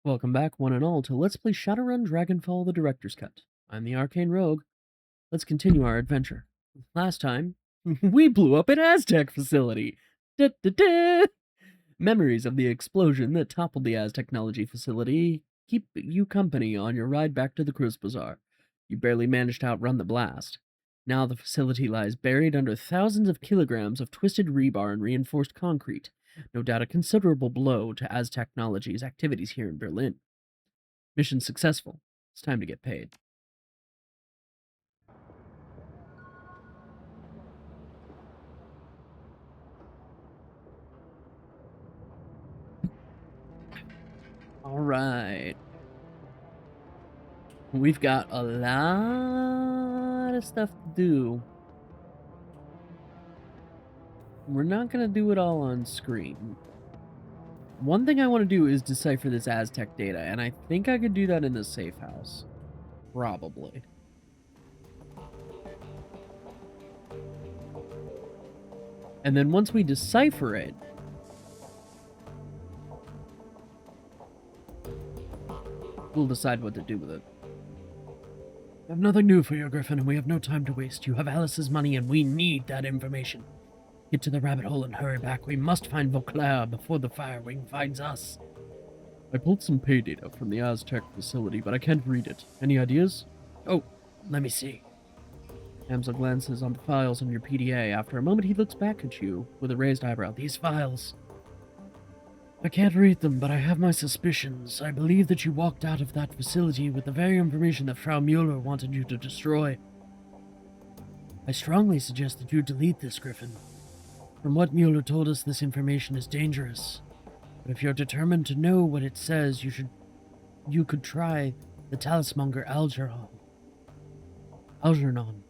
Welcome back, one and all, to Let's Play Shadowrun Dragonfall the Director's Cut. I'm the Arcane Rogue. Let's continue our adventure. Last time, we blew up an Aztec facility! Da-da-da! Memories of the explosion that toppled the Aztechnology facility keep you company on your ride back to the Cruise Bazaar. You barely managed to outrun the blast. Now the facility lies buried under thousands of kilograms of twisted rebar and reinforced concrete. No doubt a considerable blow to Aztechnology's activities here in Berlin. Mission successful. It's time to get paid. Alright. We've got a lot of stuff to do. We're not going to do it all on screen. One thing I want to do is decipher this Aztec data, and I think I could do that in the safe house. Probably. And then once we decipher it, we'll decide what to do with it. I have nothing new for you, Griffin, and we have no time to waste. You have Alice's money, and we need that information. Get to the rabbit hole and hurry back. We must find Vauclair before the Firewing finds us. I pulled some pay data from the Aztec facility, but I can't read it. Any ideas? Oh, let me see. Hamza glances on the files on your PDA. After a moment, he looks back at you with a raised eyebrow. These files. I can't read them, but I have my suspicions. I believe that you walked out of that facility with the very information that Frau Mueller wanted you to destroy. I strongly suggest that you delete this, Griffin. From what Mueller told us, this information is dangerous. But if you're determined to know what it says, you could try the talismonger Algernon.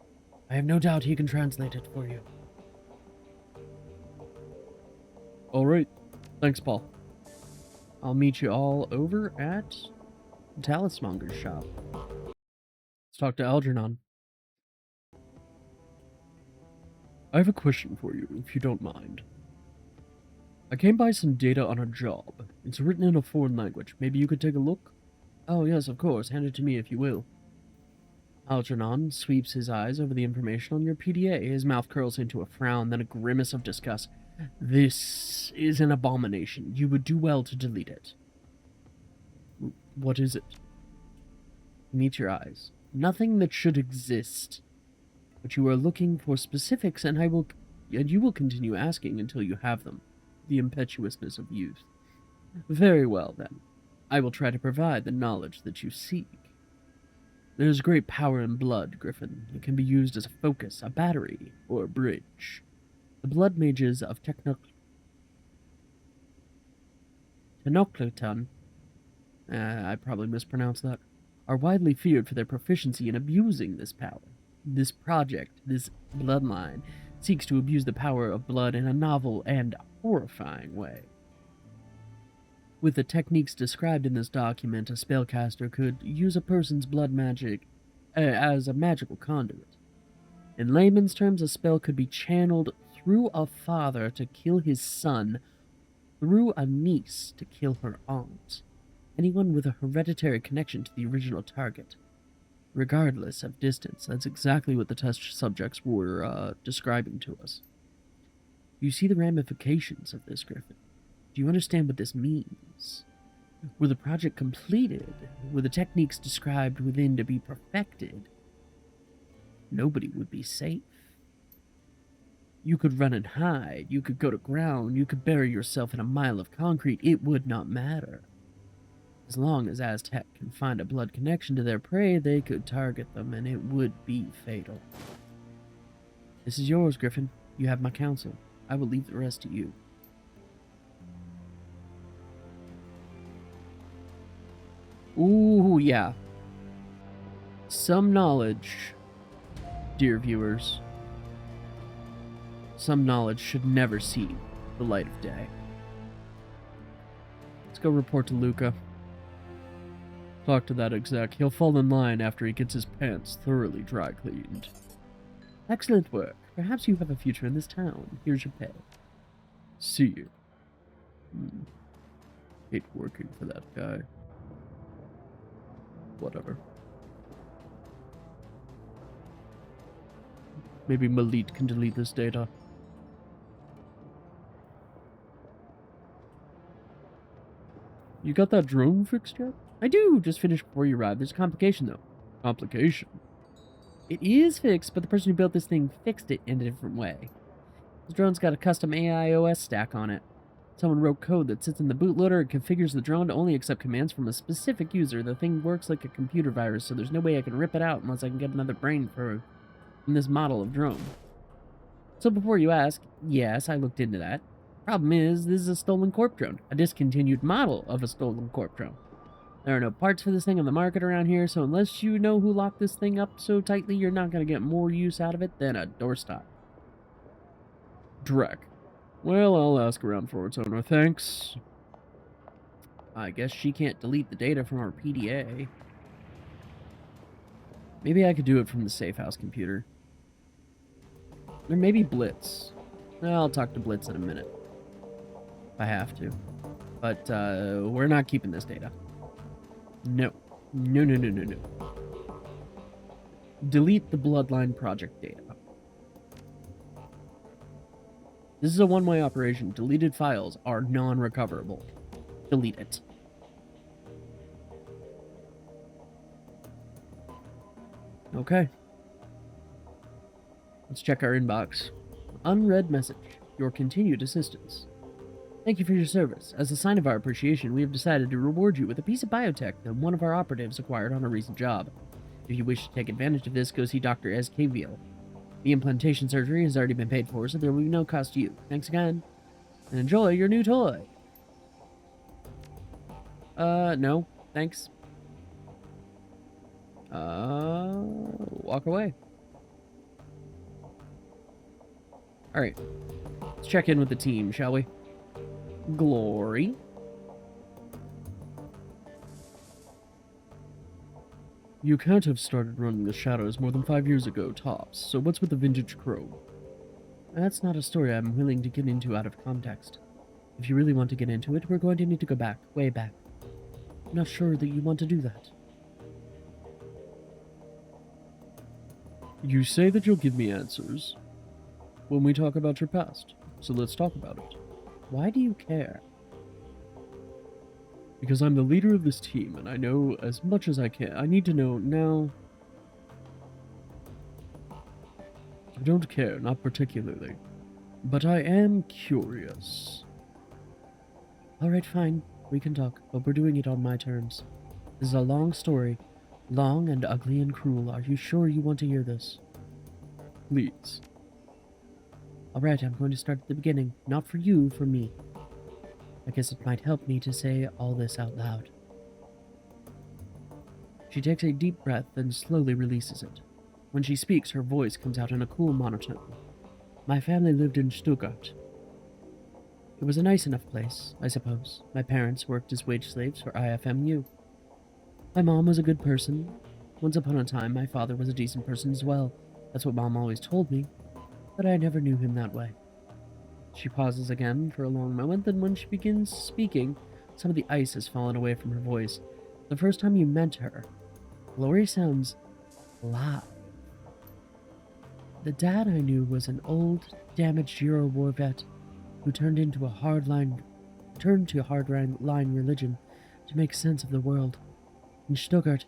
I have no doubt he can translate it for you. Alright. Thanks, Paul. I'll meet you all over at the talismonger's shop. Let's talk to Algernon. I have a question for you, if you don't mind. I came by some data on a job. It's written in a foreign language. Maybe you could take a look? Oh, yes, of course. Hand it to me if you will. Algernon sweeps his eyes over the information on your PDA. His mouth curls into a frown, then a grimace of disgust. This is an abomination. You would do well to delete it. What is it? Meet your eyes. Nothing that should exist. But you are looking for specifics, and you will continue asking until you have them. The impetuousness of youth. Very well, then. I will try to provide the knowledge that you seek. There is great power in blood, Griffin. It can be used as a focus, a battery, or a bridge. The blood mages of Tenochtitlan, I probably mispronounced that, are widely feared for their proficiency in abusing this power. This project, this bloodline, seeks to abuse the power of blood in a novel and horrifying way. With the techniques described in this document, a spellcaster could use a person's blood magic as a magical conduit. In layman's terms, a spell could be channeled through a father to kill his son, through a niece to kill her aunt, anyone with a hereditary connection to the original target. Regardless of distance, that's exactly what the test subjects were describing to us. You see the ramifications of this, Griffin. Do you understand what this means? Were the project completed, were the techniques described within to be perfected, nobody would be safe. You could run and hide, you could go to ground, you could bury yourself in a mile of concrete, it would not matter. As long as Aztec can find a blood connection to their prey, they could target them, and it would be fatal. This is yours, Griffin. You have my counsel. I will leave the rest to you. Ooh, yeah. Some knowledge, dear viewers, some knowledge should never see the light of day. Let's go report to Luca. Talk to that exec. He'll fall in line after he gets his pants thoroughly dry cleaned. Excellent work. Perhaps you have a future in this town. Here's your pay. See you. Hate working for that guy. Whatever. Maybe Malit can delete this data. You got that drone fixed yet? I do! Just finished before you arrived. There's a complication, though. Complication? It is fixed, but the person who built this thing fixed it in a different way. This drone's got a custom AI OS stack on it. Someone wrote code that sits in the bootloader and configures the drone to only accept commands from a specific user. The thing works like a computer virus, so there's no way I can rip it out unless I can get another brain from this model of drone. So before you ask, yes, I looked into that. Problem is, this is a stolen corp drone, a discontinued model of a stolen corp drone. There are no parts for this thing on the market around here, so unless you know who locked this thing up so tightly, you're not going to get more use out of it than a doorstop. Drek. Well, I'll ask around for its owner, thanks. I guess she can't delete the data from our PDA. Maybe I could do it from the safe house computer. Or maybe Blitz. I'll talk to Blitz in a minute. If I have to. But, we're not keeping this data. No. No, no, no, no, no. Delete the Bloodline project data. This is a one-way operation. Deleted files are non-recoverable. Delete it. Okay. Let's check our inbox. Unread message. Your continued assistance. Thank you for your service. As a sign of our appreciation, we have decided to reward you with a piece of biotech that one of our operatives acquired on a recent job. If you wish to take advantage of this, go see Dr. S. Caviel. The implantation surgery has already been paid for, so there will be no cost to you. Thanks again. And enjoy your new toy. No. Thanks. Walk away. Alright. Let's check in with the team, shall we? Glory. You can't have started running the shadows more than 5 years ago, tops, so what's with the vintage crow? That's not a story I'm willing to get into out of context. If you really want to get into it, we're going to need to go back, way back. I'm not sure that you want to do that. You say that you'll give me answers when we talk about your past, so let's talk about it. Why do you care? Because I'm the leader of this team, and I know as much as I can. I need to know now. I don't care, not particularly. But I am curious. Alright, fine. We can talk, but we're doing it on my terms. This is a long story. Long and ugly and cruel. Are you sure you want to hear this? Please. Alright, I'm going to start at the beginning. Not for you, for me. I guess it might help me to say all this out loud. She takes a deep breath and slowly releases it. When she speaks, her voice comes out in a cool monotone. My family lived in Stuttgart. It was a nice enough place, I suppose. My parents worked as wage slaves for IFMU. My mom was a good person. Once upon a time, my father was a decent person as well. That's what Mom always told me, but I never knew him that way. She pauses again for a long moment, then when she begins speaking, some of the ice has fallen away from her voice. The first time you met her, Glory sounds alive. The dad I knew was an old, damaged Euro-war vet who turned to hardline religion to make sense of the world. In Stuttgart,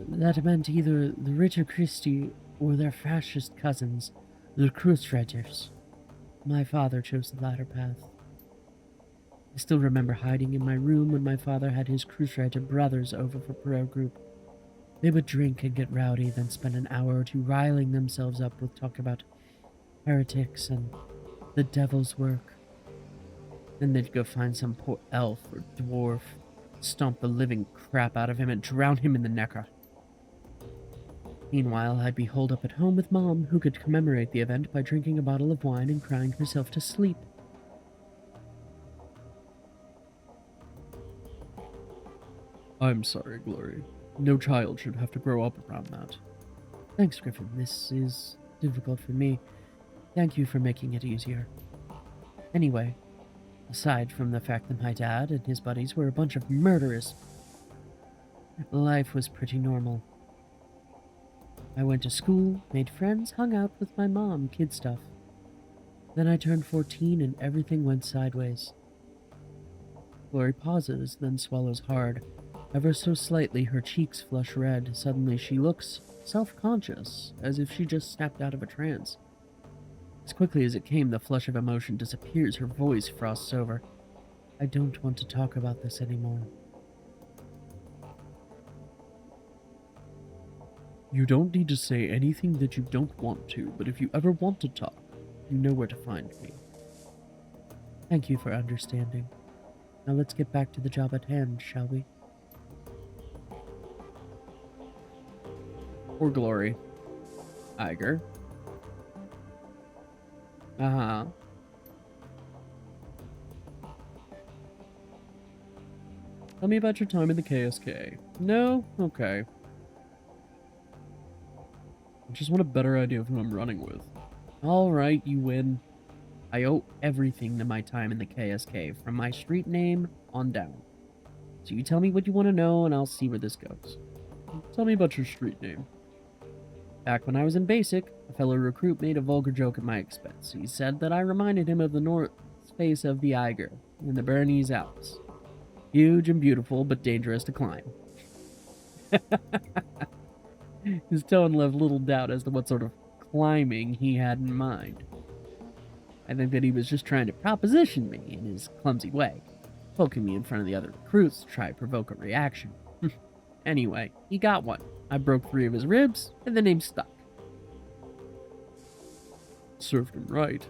that meant either the Ritter Christi or their fascist cousins, the Kreuzritters. My father chose the latter path. I still remember hiding in my room when my father had his Kreuzritter brothers over for prayer group. They would drink and get rowdy, then spend an hour or two riling themselves up with talk about heretics and the devil's work. Then they'd go find some poor elf or dwarf, stomp the living crap out of him and drown him in the Neckar. Meanwhile, I'd be holed up at home with Mom, who could commemorate the event by drinking a bottle of wine and crying herself to sleep. I'm sorry, Glory. No child should have to grow up around that. Thanks, Griffin. This is difficult for me. Thank you for making it easier. Anyway, aside from the fact that my dad and his buddies were a bunch of murderous Life was pretty normal. I went to school, made friends, hung out with my mom, kid stuff. Then I turned 14 and everything went sideways. Glory pauses, then swallows hard. Ever so slightly, her cheeks flush red. Suddenly she looks self-conscious, as if she just snapped out of a trance. As quickly as it came, the flush of emotion disappears, her voice frosts over. I don't want to talk about this anymore. You don't need to say anything that you don't want to, but if you ever want to talk, you know where to find me. Thank you for understanding. Now let's get back to the job at hand, shall we? Or Glory. Iger. Uh-huh. Tell me about your time in the KSK. No? Okay. I just want a better idea of who I'm running with. Alright, you win. I owe everything to my time in the KSK, from my street name on down. So you tell me what you want to know, and I'll see where this goes. Tell me about your street name. Back when I was in basic, a fellow recruit made a vulgar joke at my expense. He said that I reminded him of the north face of the Eiger in the Bernese Alps. Huge and beautiful, but dangerous to climb. His tone left little doubt as to what sort of climbing he had in mind. I think that he was just trying to proposition me in his clumsy way, poking me in front of the other recruits to try to provoke a reaction. Anyway, he got one. I broke 3 of his ribs, and the name stuck. Served him right.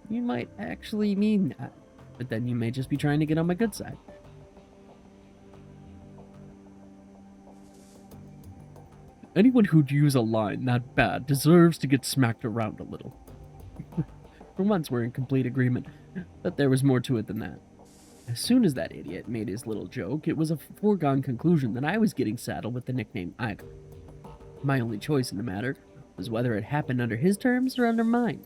You might actually mean that, but then you may just be trying to get on my good side. Anyone who'd use a line that bad deserves to get smacked around a little. For once, we're in complete agreement, but there was more to it than that. As soon as that idiot made his little joke, it was a foregone conclusion that I was getting saddled with the nickname Eiger. My only choice in the matter was whether it happened under his terms or under mine.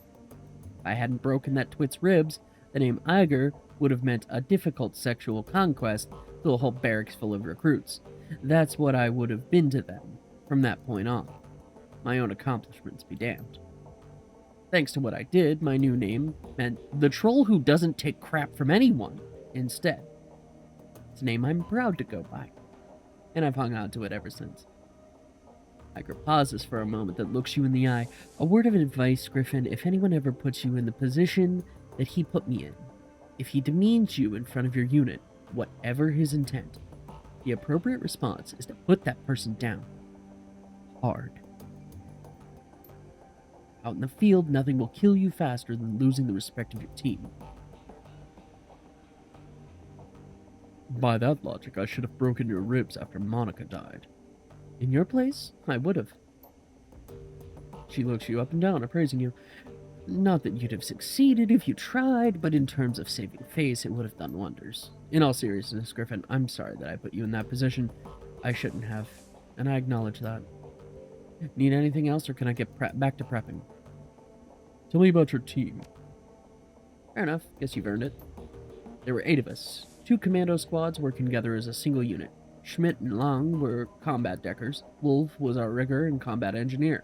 If I hadn't broken that twit's ribs, the name Eiger would have meant a difficult sexual conquest to a whole barracks full of recruits. That's what I would have been to them from that point on. My own accomplishments be damned. Thanks to what I did, my new name meant the troll who doesn't take crap from anyone instead. It's a name I'm proud to go by, and I've hung on to it ever since. Iger pauses for a moment, then looks you in the eye. A word of advice, Griffin, if anyone ever puts you in the position that he put me in, if he demeans you in front of your unit, whatever his intent, the appropriate response is to put that person down. Hard. Out in the field, nothing will kill you faster than losing the respect of your team. By that logic, I should have broken your ribs after Monica died. In your place, I would have. She looks you up and down, appraising you. Not that you'd have succeeded if you tried, but in terms of saving face, it would have done wonders. In all seriousness, Griffin, I'm sorry that I put you in that position. I shouldn't have, and I acknowledge that. Need anything else, or can I get back to prepping? Tell me about your team. Fair enough. Guess you've earned it. There were 8 of us. 2 commando squads working together as a single unit. Schmidt and Lang were combat deckers. Wolf was our rigger and combat engineer.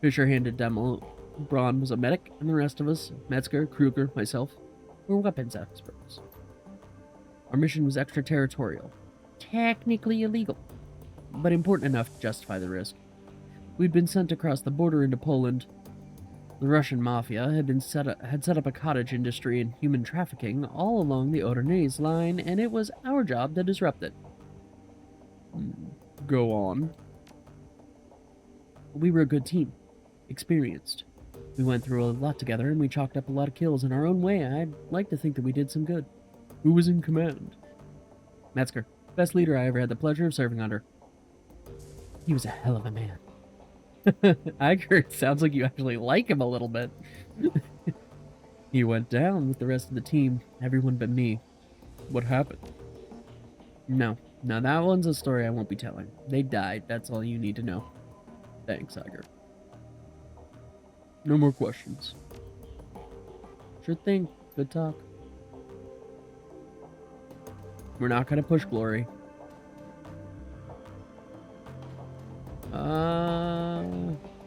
Fisher handed demo. Braun was a medic, and the rest of us, Metzger, Kruger, myself, were weapons experts. Our mission was extraterritorial. Technically illegal, but important enough to justify the risk. We'd been sent across the border into Poland. The Russian mafia had set up a cottage industry and human trafficking all along the Oder-Neisse line, and it was our job to disrupt it. Go on. We were a good team. Experienced. We went through a lot together, and we chalked up a lot of kills in our own way. I'd like to think that we did some good. Who was in command? Metzger. Best leader I ever had the pleasure of serving under. He was a hell of a man. Iger, sounds like you actually like him a little bit. He went down with the rest of the team, everyone but me. What happened? No, that one's a story I won't be telling. They died, that's all you need to know. Thanks, Iger. No more questions. Sure thing, good talk. We're not gonna push Glory.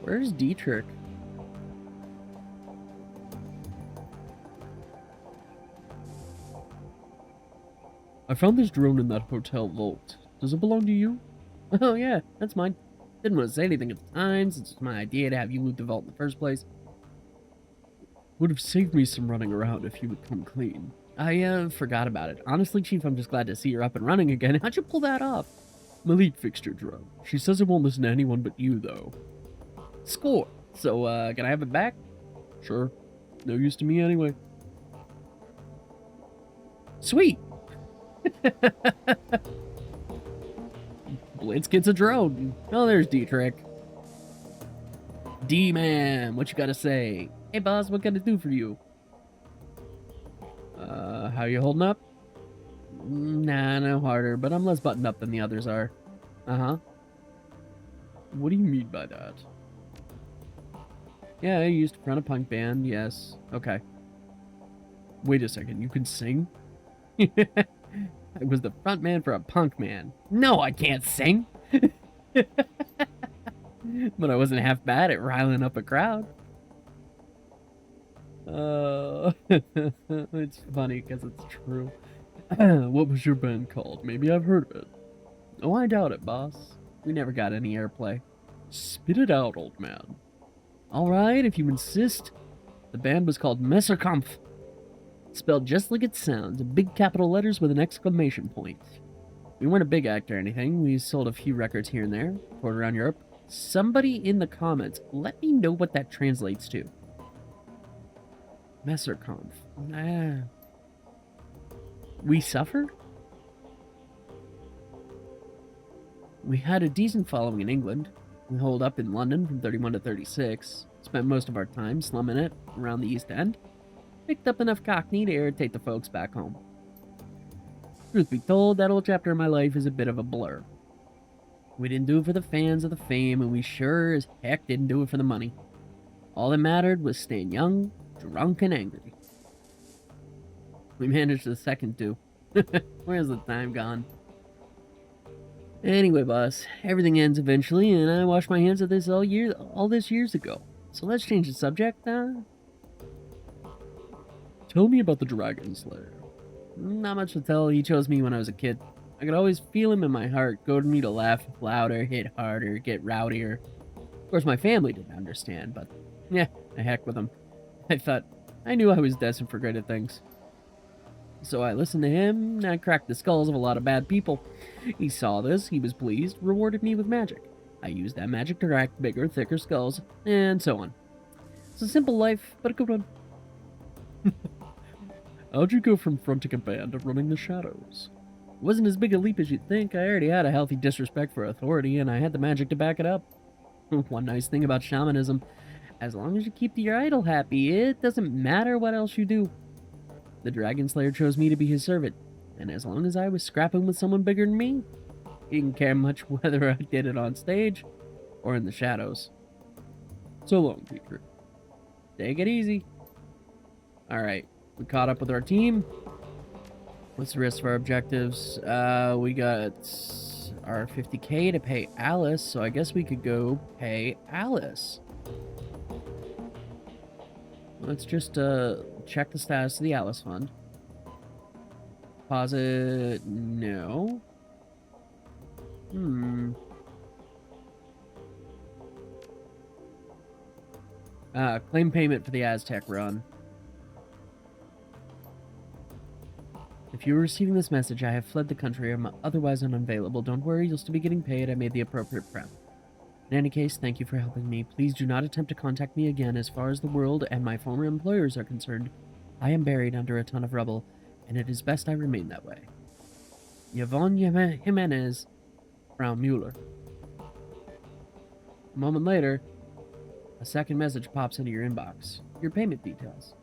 Where's Dietrich? I found this drone in that hotel vault. Does it belong to you? Oh yeah, that's mine. Didn't want to say anything at the time, since it's my idea to have you loot the vault in the first place. Would have saved me some running around if you would come clean. I forgot about it. Honestly, Chief, I'm just glad to see you're up and running again. How'd you pull that off? Malik fixed your drone. She says it won't listen to anyone but you, though. Score! So, can I have it back? Sure. No use to me anyway. Sweet! Blitz gets a drone. Oh, there's Dietrich. D-Man, what you gotta say? Hey, boss, what can I do for you? How you holding up? Nah, no harder, but I'm less buttoned up than the others are. Uh-huh. What do you mean by that? Yeah, I used to run a punk band, yes. Okay. Wait a second, you can sing? I was the front man for a punk man. No, I can't sing! But I wasn't half bad at riling up a crowd. It's funny because it's true. What was your band called? Maybe I've heard of it. Oh, I doubt it, boss. We never got any airplay. Spit it out, old man. Alright, if you insist. The band was called Messerkampf. Spelled just like it sounds, big capital letters with an exclamation point. We weren't a big act or anything. We sold a few records here and there, toured around Europe. Somebody in the comments, let me know what that translates to. Messerkampf. We suffer? We had a decent following in England. We holed up in London from 31 to 36. Spent most of our time slumming it around the East End. Picked up enough Cockney to irritate the folks back home. Truth be told, that old chapter of my life is a bit of a blur. We didn't do it for the fans of the fame, and we sure as heck didn't do it for the money. All that mattered was staying young, drunk, and angry. We managed the second two. Where's the time gone? Anyway, boss, everything ends eventually, and I washed my hands of this all this years ago. So let's change the subject, Tell me about the Dragon Slayer. Not much to tell. He chose me when I was a kid. I could always feel him in my heart, goading me to laugh louder, hit harder, get rowdier. Of course, my family didn't understand, but yeah, the heck with them. I knew I was destined for greater things. So I listened to him, and I cracked the skulls of a lot of bad people. He saw this, he was pleased, rewarded me with magic. I used that magic to crack bigger, thicker skulls, and so on. It's a simple life, but a good one. How'd you go from fronting a band to running the shadows? It wasn't as big a leap as you'd think. I already had a healthy disrespect for authority, and I had the magic to back it up. One nice thing about shamanism, as long as you keep your idol happy, it doesn't matter what else you do. The Dragon Slayer chose me to be his servant, and as long as I was scrapping with someone bigger than me, he didn't care much whether I did it on stage or in the shadows. So long, Peter. Take it easy. Alright, we caught up with our team. What's the rest of our objectives? We got our 50k to pay Alice, so I guess we could go pay Alice. Let's just check the status of the Alice Fund. Deposit, no. Claim payment for the Aztec run. If you are receiving this message, I have fled the country. I'm otherwise unavailable. Don't worry, you'll still be getting paid. I made the appropriate prep. In any case, thank you for helping me. Please do not attempt to contact me again. As far as the world and my former employers are concerned, I am buried under a ton of rubble, and it is best I remain that way. Yvonne Jimenez, Frau Mueller. A moment later, a second message pops into your inbox. Your payment details.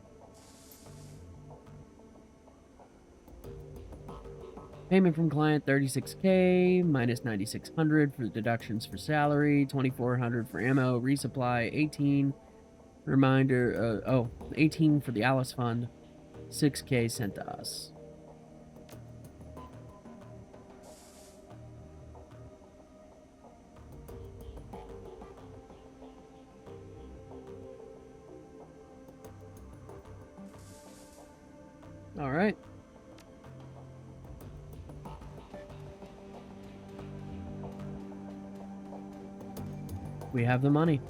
Payment from client 36k minus 9600 for deductions for salary, 2400 for ammo, resupply, 18 reminder 18 for the Alice Fund, 6k sent to us. Alright. We have the money.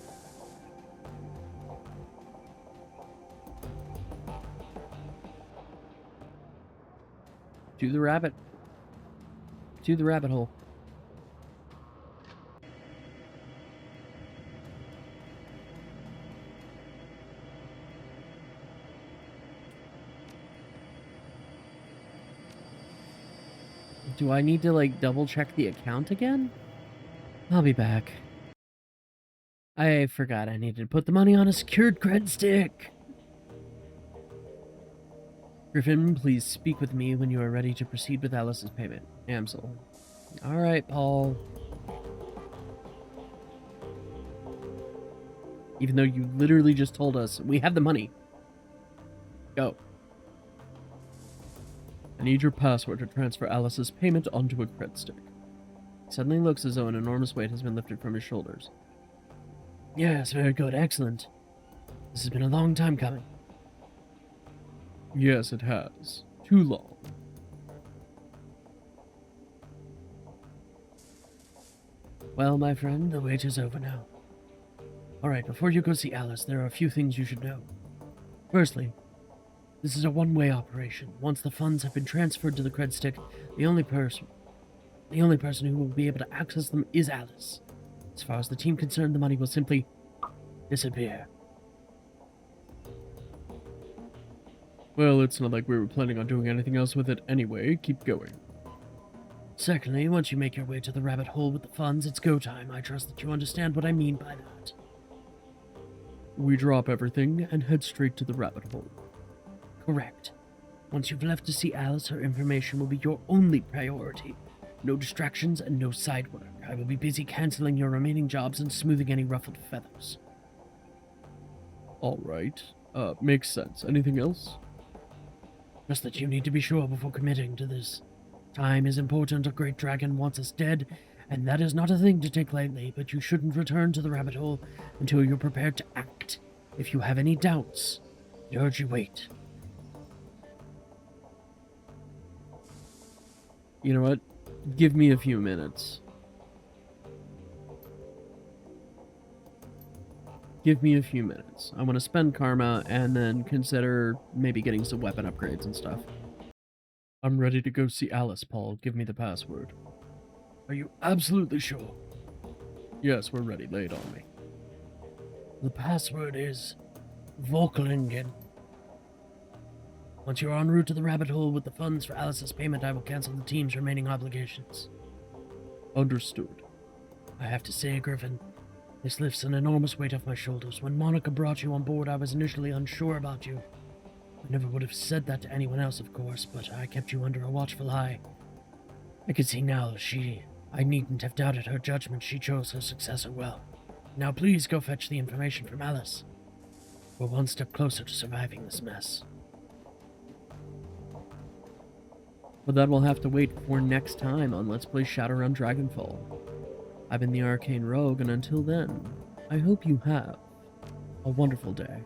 To the rabbit. To the rabbit hole. Do I need to, like, double check the account again? I'll be back. I forgot I needed to put the money on a secured cred stick. Griffin, please speak with me when you are ready to proceed with Alice's payment. Amsel. Alright, Paul. Even though you literally just told us we have the money. Go. I need your password to transfer Alice's payment onto a cred stick. He suddenly looks as though an enormous weight has been lifted from his shoulders. Yes, very good, excellent. This has been a long time coming. Yes, it has. Too long. Well, my friend, the wait is over now. Alright, before you go see Alice, there are a few things you should know. Firstly, this is a one-way operation. Once the funds have been transferred to the cred stick, the only person who will be able to access them is Alice. As far as the team concerned, the money will simply disappear. Well, it's not like we were planning on doing anything else with it anyway. Keep going. Secondly, once you make your way to the rabbit hole with the funds, it's go time. I trust that you understand what I mean by that. We drop everything and head straight to the rabbit hole. Correct. Once you've left to see Alice, her information will be your only priority. No distractions and no side work. I will be busy cancelling your remaining jobs and smoothing any ruffled feathers. Alright. Makes sense. Anything else? Just that you need to be sure before committing to this. Time is important. A great dragon wants us dead, and that is not a thing to take lightly, but you shouldn't return to the rabbit hole until you're prepared to act. If you have any doubts, I urge you wait. You know what? Give me a few minutes. Give me a few minutes. I want to spend karma and then consider maybe getting some weapon upgrades and stuff. I'm ready to go see Alice, Paul. Give me the password. Are you absolutely sure? Yes, we're ready. Lay it on me. The password is Volklingen. Once you're en route to the rabbit hole with the funds for Alice's payment, I will cancel the team's remaining obligations. Understood. I have to say, Griffin, this lifts an enormous weight off my shoulders. When Monica brought you on board, I was initially unsure about you. I never would have said that to anyone else, of course, but I kept you under a watchful eye. I can see now I needn't have doubted her judgment. She chose her successor well. Now please go fetch the information from Alice. We're one step closer to surviving this mess. But that will have to wait for next time on Let's Play Shadowrun Dragonfall. I've been the Arcane Rogue, and until then, I hope you have a wonderful day.